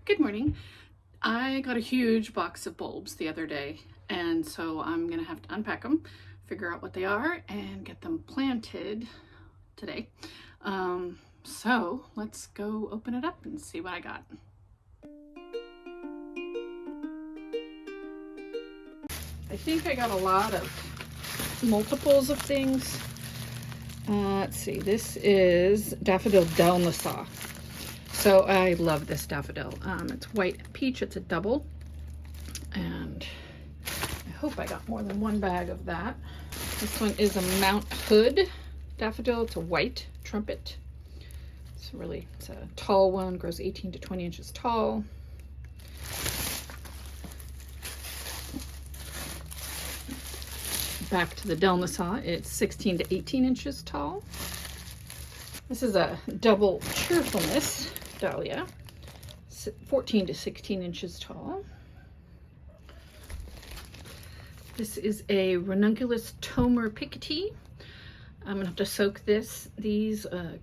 Good morning. I got a huge box of bulbs the other day, and so I'm gonna have to unpack them, figure out what they are, and get them planted today. So let's go open it up and see what I got. I think I got a lot of multiples of things. Let's see, this is Daffodil Delnasaw. So I love this daffodil. It's white and peach, it's a double. And I hope I got more than one bag of that. This one is a Mount Hood daffodil. It's a white trumpet. It's a tall one, grows 18 to 20 inches tall. Back to the Delnasaw, it's 16 to 18 inches tall. This is a double cheerfulness dahlia, 14 to 16 inches tall. This is a Ranunculus Tomer Picotee. I'm gonna have to soak these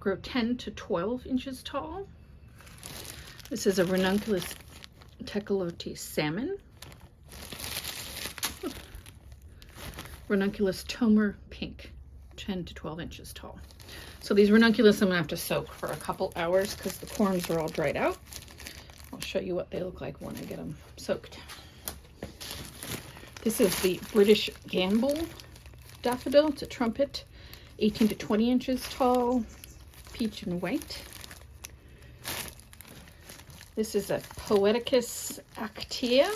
grow 10 to 12 inches tall. This is a Ranunculus Tecolote Salmon. Ranunculus Tomer Pink, 10 to 12 inches tall. So these ranunculus I'm gonna have to soak for a couple hours because the corms are all dried out. I'll show you what they look like when I get them soaked. This is the British Gamble daffodil. It's a trumpet, 18 to 20 inches tall, peach and white. This is a Poeticus actea,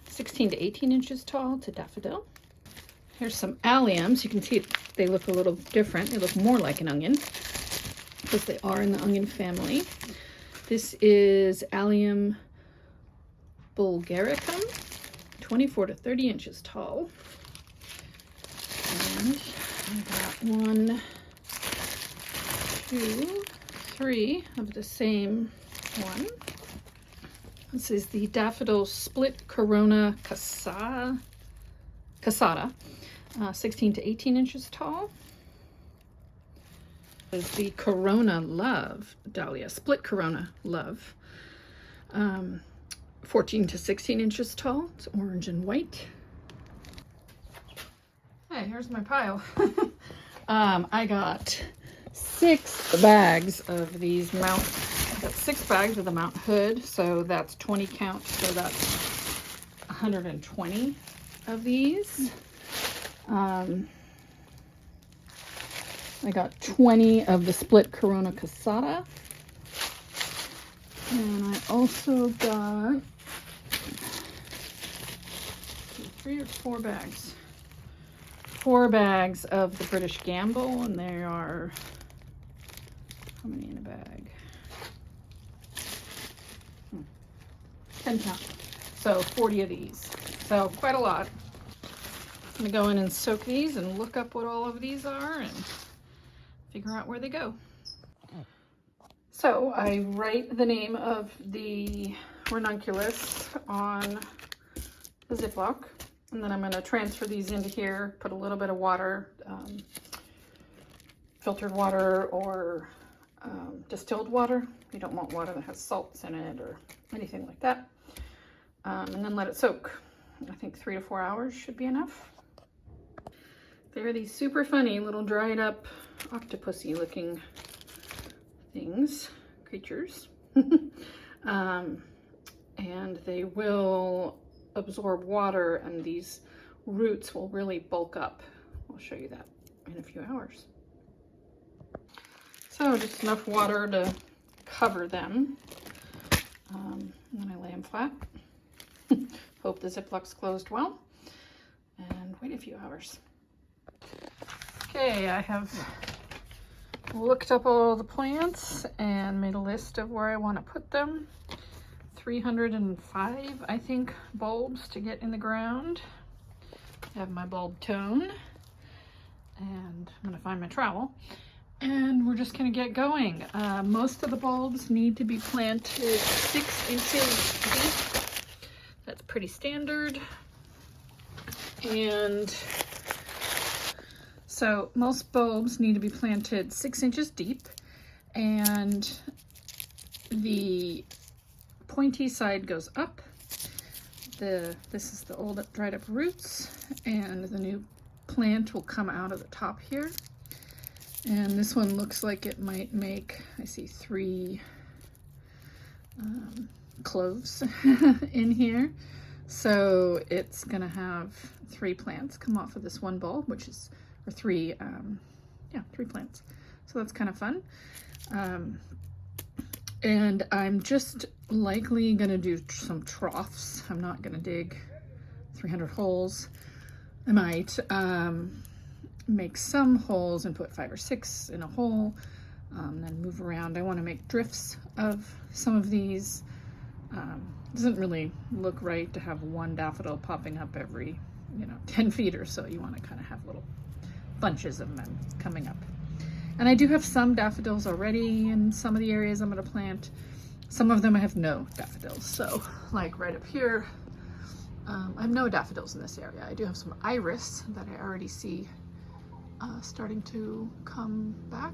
16 to 18 inches tall. It's a daffodil. Here's some alliums. You can see they look a little different. They look more like an onion because they are in the onion family. This is Allium bulgaricum, 24 to 30 inches tall. And I got 1, 2, 3 of the same one. This is the Daffodil Split Corona Cassata, 16 to 18 inches tall. This is the Corona Love dahlia, Split Corona Love, 14 to 16 inches tall. It's orange and white. Hey, here's my pile. I got 6 bags of these I got 6 bags of the Mount Hood, so that's 20 count, so that's 120 of these. I got 20 of the Split Corona Cassata. And I also got 3 or 4 bags. 4 bags of the British Gamble, and there are, how many in a bag? 10 count. So 40 of these. So quite a lot. I'm gonna go in and soak these and look up what all of these are and figure out where they go. So I write the name of the ranunculus on the Ziploc, and then I'm gonna transfer these into here, put a little bit of water, filtered water or distilled water. You don't want water that has salts in it or anything like that. And then let it soak. I think 3 to 4 hours should be enough. They're these super funny little dried up octopusy looking creatures. And they will absorb water, and these roots will really bulk up. I'll show you that in a few hours. So just enough water to cover them. And then I lay them flat. Hope the Ziploc's closed well, and wait a few hours. Okay, I have looked up all the plants and made a list of where I want to put them. 305, I think, bulbs to get in the ground. I have my bulb tone, and I'm going to find my trowel, and we're just going to get going. Most of the bulbs need to be planted 6 inches deep. That's pretty standard. And so most bulbs need to be planted 6 inches deep, and the pointy side goes up. This is the old dried up roots, and the new plant will come out of the top here. And this one looks like it might make, I see 3 cloves in here. So it's gonna have 3 plants come off of this one bulb, which is, or 3 plants. So that's kind of fun. And I'm just likely gonna do some troughs. I'm not gonna dig 300 holes. I might make some holes and put 5 or 6 in a hole, then move around. I want to make drifts of some of these. Doesn't really look right to have one daffodil popping up every 10 feet or so. You want to kind of have little bunches of them coming up. And I do have some daffodils already in some of the areas I'm going to plant. Some of them I have no daffodils. So like right up here, I have no daffodils in this area. I do have some iris that I already see starting to come back.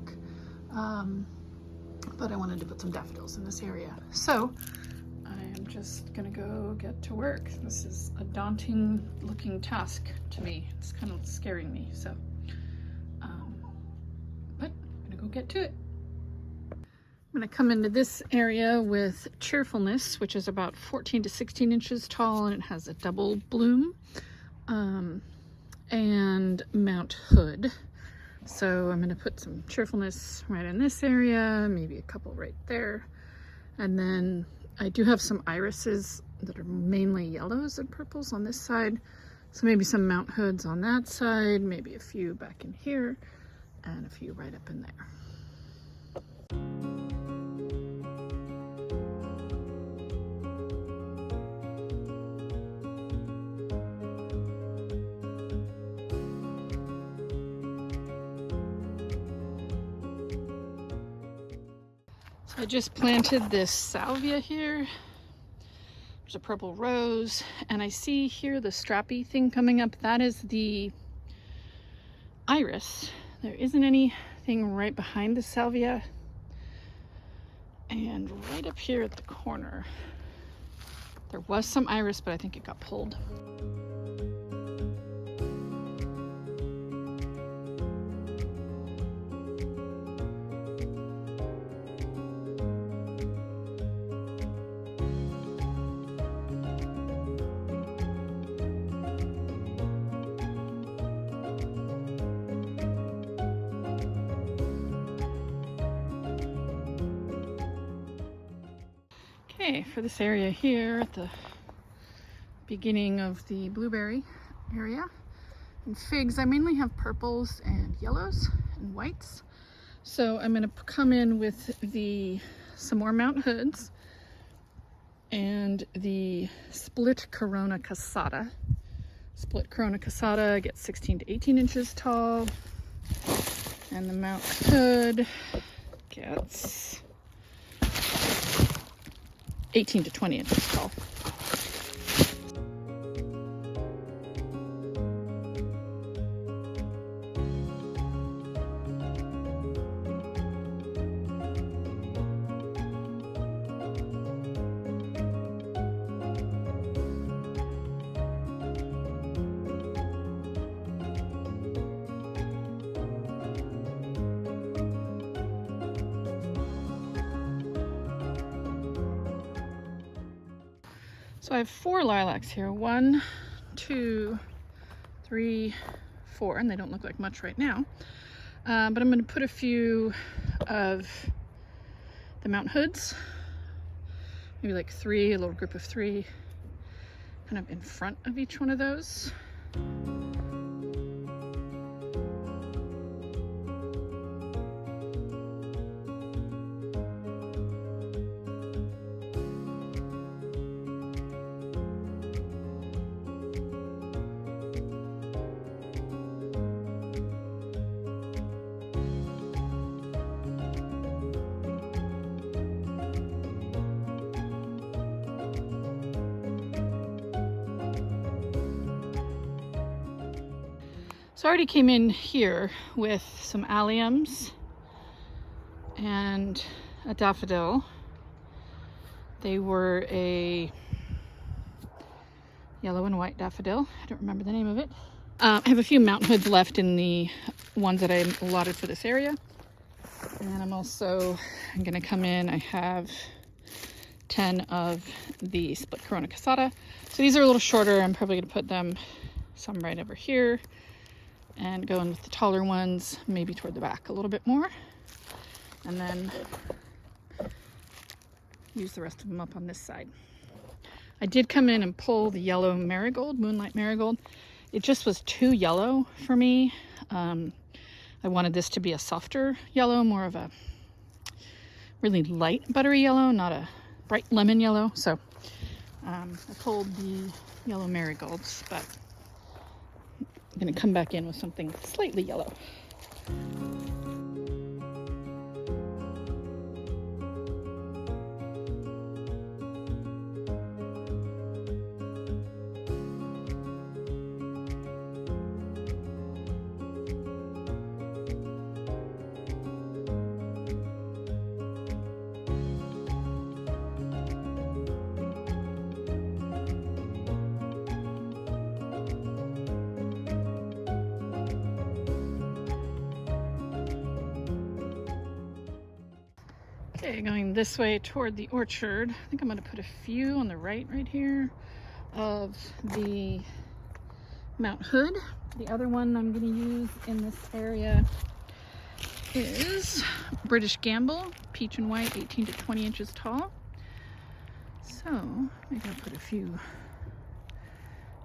But I wanted to put some daffodils in this area. So I am just gonna go get to work. This is a daunting looking task to me. It's kind of scaring me. So, but I'm gonna go get to it. I'm gonna come into this area with Cheerfulness, which is about 14 to 16 inches tall, and it has a double bloom, and Mount Hood. So I'm gonna put some Cheerfulness right in this area, maybe a couple right there. And then I do have some irises that are mainly yellows and purples on this side. So maybe some Mount Hoods on that side, maybe a few back in here, and a few right up in there. I just planted this salvia here. There's a purple rose, and I see here the strappy thing coming up. That is the iris. There isn't anything right behind the salvia. And right up here at the corner, there was some iris, but I think it got pulled. Okay, for this area here at the beginning of the blueberry area and figs, I mainly have purples and yellows and whites. So I'm going to come in with some more Mount Hoods and the split Corona Cassata. Split Corona Cassata gets 16 to 18 inches tall, and the Mount Hood gets 18 to 20 inches tall. So I have 4 lilacs here. 1, 2, 3, 4, and they don't look like much right now. But I'm going to put a few of the Mount Hoods, maybe like 3, a little group of 3, kind of in front of each one of those. So I already came in here with some alliums and a daffodil They were a yellow and white daffodil. I don't remember the name of it. I have a few mountain hoods left in the ones that I allotted for this area. And I'm gonna come in. I have 10 of the split Corona Cassata. So these are a little shorter. I'm probably gonna put them some right over here and go in with the taller ones, maybe toward the back a little bit more. And then use the rest of them up on this side. I did come in and pull the yellow marigold, Moonlight Marigold. It just was too yellow for me. I wanted this to be a softer yellow, more of a really light buttery yellow, not a bright lemon yellow. So I pulled the yellow marigolds, but I'm going to come back in with something slightly yellow. Okay, going this way toward the orchard. I think I'm going to put a few on the right here of the Mount Hood. The other one I'm going to use in this area is British Gamble, peach and white, 18 to 20 inches tall. So maybe I'll put a few.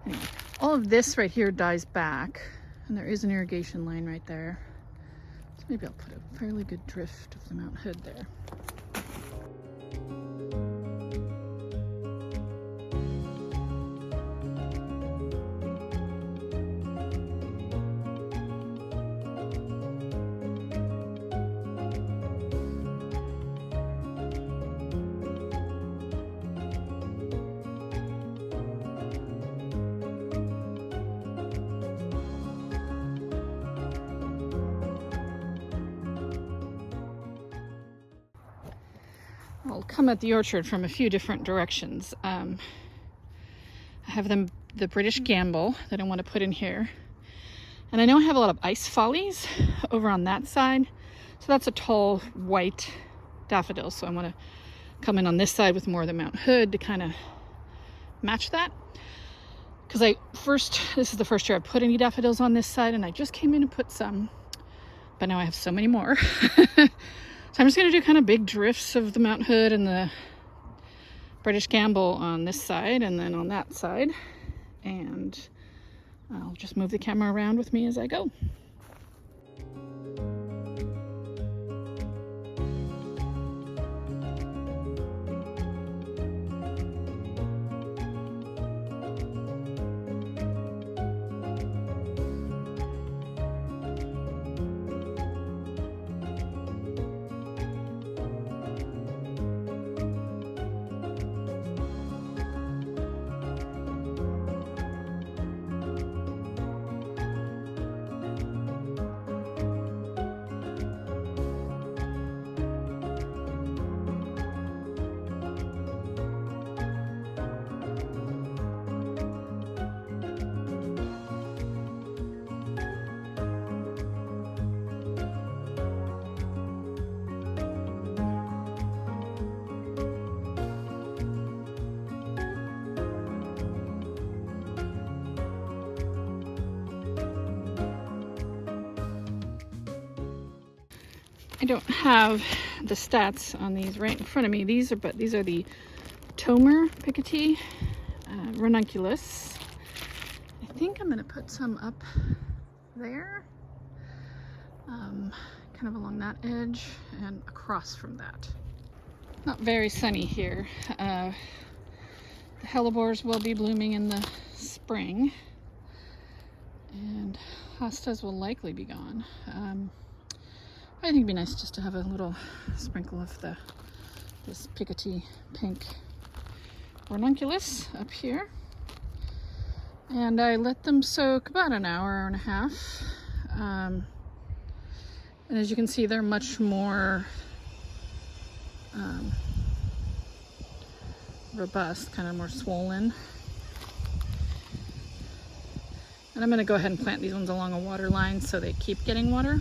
Anyway, all of this right here dies back, and there is an irrigation line right there. So maybe I'll put a fairly good drift of the Mount Hood there. I'll come at the orchard from a few different directions. I have the British Gamble that I want to put in here. And I know I have a lot of ice follies over on that side. So that's a tall white daffodil. So I want to come in on this side with more of the Mount Hood to kind of match that. Because this is the first year I put any daffodils on this side, and I just came in and put some. But now I have so many more. So I'm just going to do kind of big drifts of the Mount Hood and the British Gamble on this side and then on that side. And I'll just move the camera around with me as I go. I don't have the stats on these right in front of me. These are the Tomer Picotee Ranunculus. I think I'm going to put some up there, kind of along that edge and across from that. Not very sunny here. The hellebores will be blooming in the spring, and hostas will likely be gone. I think it'd be nice just to have a little sprinkle of this Picotee Pink Ranunculus up here. And I let them soak about an hour and a half. And as you can see, they're much more robust, kind of more swollen. And I'm going to go ahead and plant these ones along a water line so they keep getting water.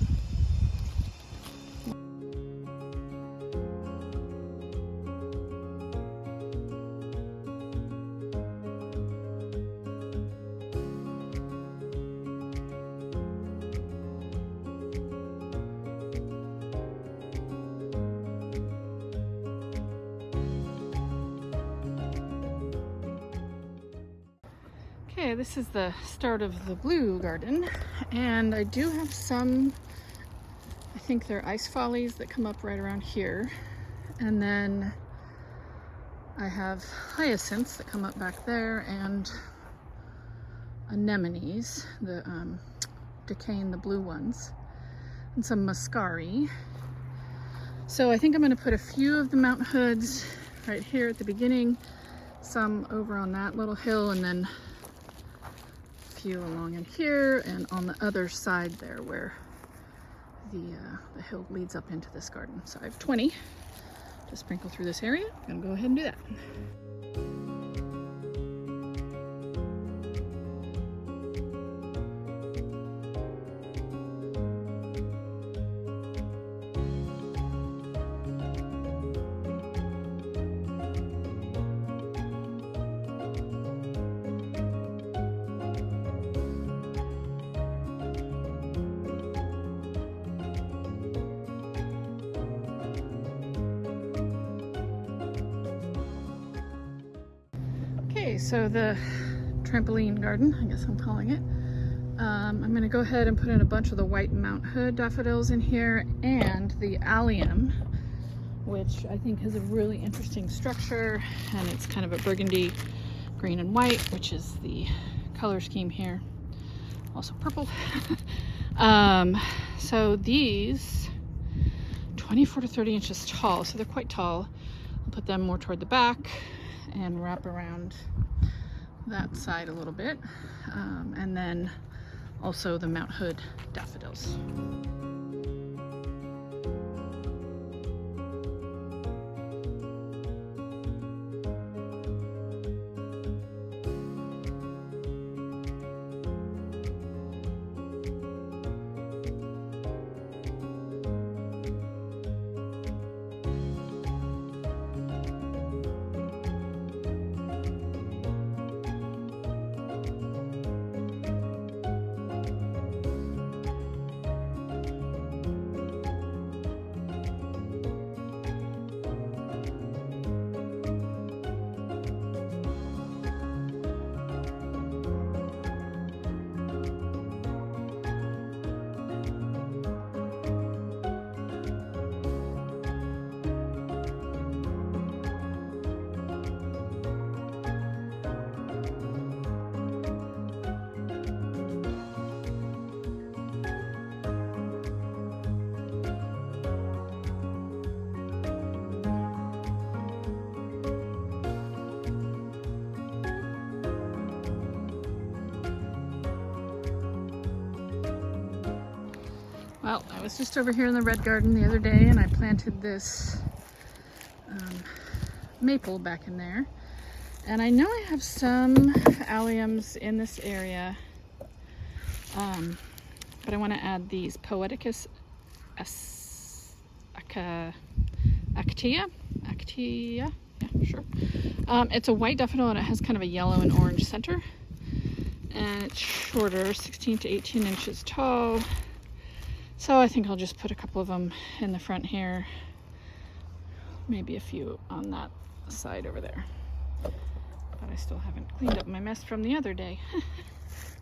Okay, this is the start of the blue garden, and I do have some, I think they're ice follies that come up right around here, and then I have hyacinths that come up back there, and anemones, the decaying, the blue ones, and some muscari. So I think I'm going to put a few of the Mount Hoods right here at the beginning, some over on that little hill, and then few along in here and on the other side there where the hill leads up into this garden. So I have 20 to sprinkle through this area. I'm gonna go ahead and do that. Okay, so the trampoline garden, I guess I'm calling it. I'm going to go ahead and put in a bunch of the white Mount Hood daffodils in here and the allium, which I think has a really interesting structure, and it's kind of a burgundy, green, and white, which is the color scheme here. Also purple. So these 24 to 30 inches tall, so they're quite tall. I'll put them more toward the back and wrap around that side a little bit, and then also the Mount Hood daffodils. Well, I was just over here in the red garden the other day and I planted this maple back in there. And I know I have some alliums in this area, but I want to add these Poeticus Acatea, yeah, sure. It's a white daffodil and it has kind of a yellow and orange center. And it's shorter, 16 to 18 inches tall. So I think I'll just put a couple of them in the front here, maybe a few on that side over there. But I still haven't cleaned up my mess from the other day.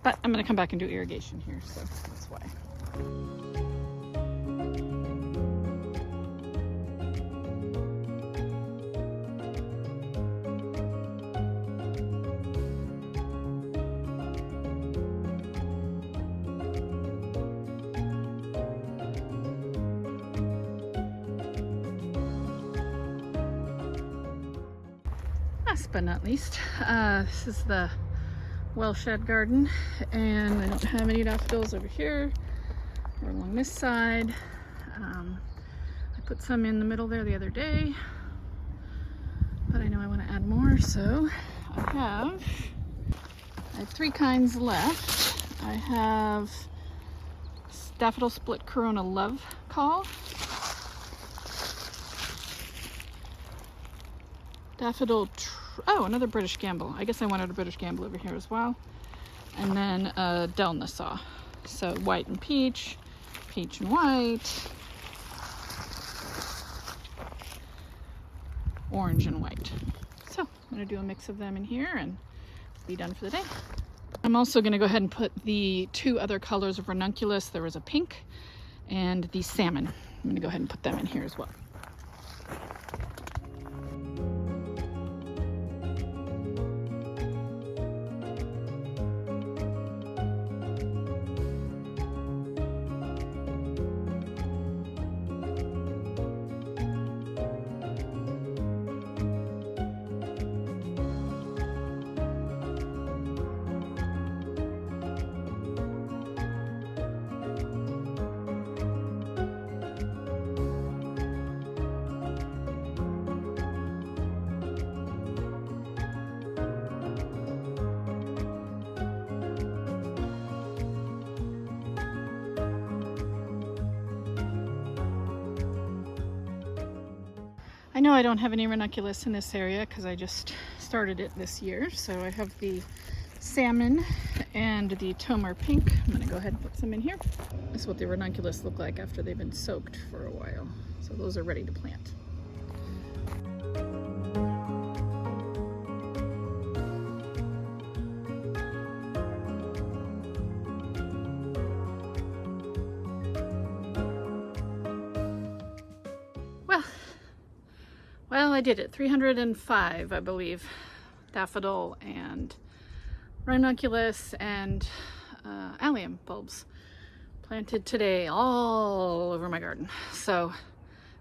But I'm going to come back and do irrigation here, so that's why. Last but not least, this is the well-shed garden, and I don't have any daffodils over here or along this side. I put some in the middle there the other day, but I know I want to add more, So I have 3 kinds left. I have Daffodil Split Corona Love Call, Daffodil, oh, another British Gamble. I guess I wanted a British Gamble over here as well. And then Delnasaw. So white and peach, peach and white, orange and white. So I'm gonna do a mix of them in here and be done for the day. I'm also gonna go ahead and put the 2 other colors of ranunculus. There was a pink and the salmon. I'm gonna go ahead and put them in here as well. I know I don't have any ranunculus in this area because I just started it this year. So I have the salmon and the Tomar pink. I'm gonna go ahead and put some in here. This is what the ranunculus look like after they've been soaked for a while. So those are ready to plant. Well, I did it. 305, I believe. Daffodil and ranunculus and allium bulbs planted today all over my garden. So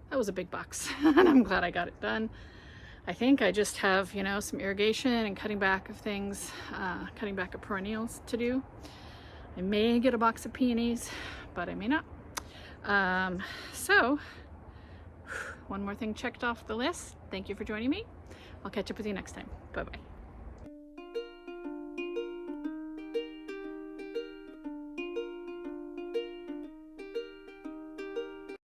that was a big box and I'm glad I got it done. I think I just have, you know, some irrigation and cutting back of things, cutting back of perennials to do. I may get a box of peonies, but I may not. So one more thing checked off the list. Thank you for joining me. I'll catch up with you next time. Bye-bye.